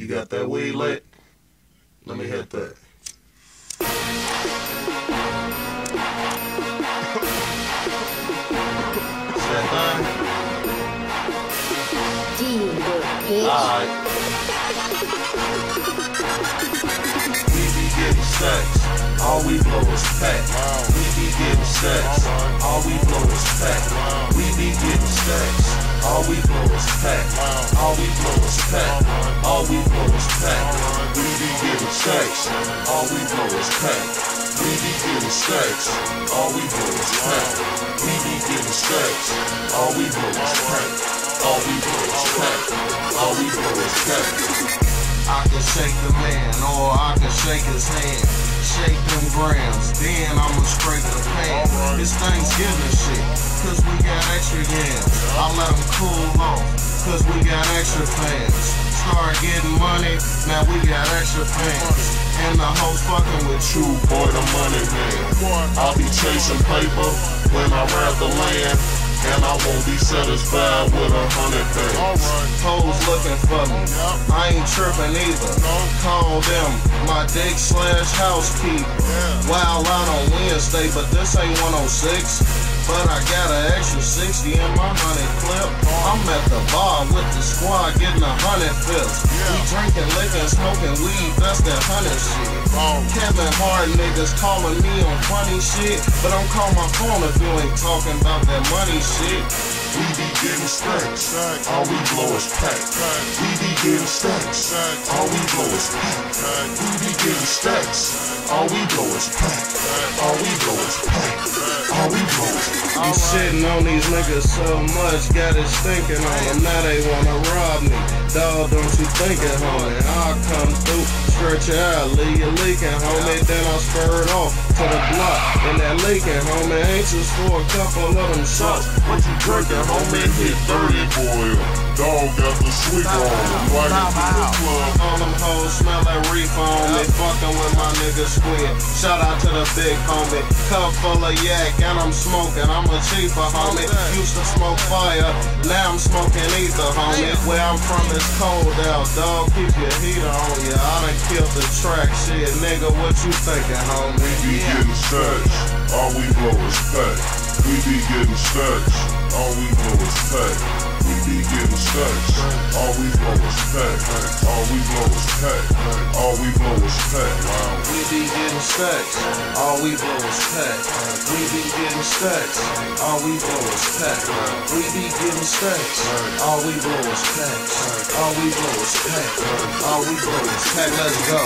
You got that weed lit? Let me hit that. Alright. We be getting sex, all we blow is pack. We be getting sex, all we blow is pack. We be getting sex, all we blow is pack. All we blow is pack, all we blow is pack. We be getting sex, all we blow is pack. We be getting sex, all we blow is pack. We be getting sex, all we blow is pack. All we blow is pack, all we blow is pack. I can shake the man, or I can shake his hand. Shake them grams, then I'ma scrape the pan. It's Thanksgiving shit, cause we got extra yams. I let them cool off, cause we got extra fans. Start getting money, now we got extra fans. And the hoes fucking with you, boy, the money man. I'll be chasing paper when I rap the land. And I won't be satisfied with 100 things. Hoes looking for me, I ain't tripping either. Call them my dick / housekeeper. Wild out on Wednesday, but this ain't 106. But I got an extra 60 in my 100 clip. I'm at the bar with the squad getting 100 fills. We drinking liquor, smoking weed, that's that 100 shit. Kevin Hart niggas calling me on funny shit, but don't call my phone if you ain't talking about that money shit. We be getting stacks, all we blow is pack. We be getting stacks, all we blow is pack. We be getting stacks, all we blow is pack. All we blow is pack, all we blow is pack. I'm shitting on these niggas so much, got it stinking on them. Now they wanna rob me, dawg, don't you think it, homie? I'll come through, stretch you out, leave you leaking, homie. Then I'll spur it off to the block in that leaking, homie. Anxious for a couple of them shots. What you drinking, homie? Hit 30, boy. Dog got the sweet on him. Right into the club. All them hoes smell like reefer on me. Fucking with my nigga Squid. Shout out to the big homie. Cup full of yak and I'm smoking. I'm a cheaper homie. Used to smoke fire, now I'm smoking ether, homie. Where I'm from is cold out, dog. Keep your heater on ya. I done killed the track, shit, nigga. What you thinking, homie? We be getting stacks, all we blow is pack. We be getting stacks, all we blow is pack. We be getting stacks, all we blow is pack. All we blow is pack, all we blow is pack. We be getting stacks, all we blow is pack. We be getting stacks, all we blow is pack. We be getting stacks, all we blow is pack. All we blow is pack, all we blow is pack. Let's go.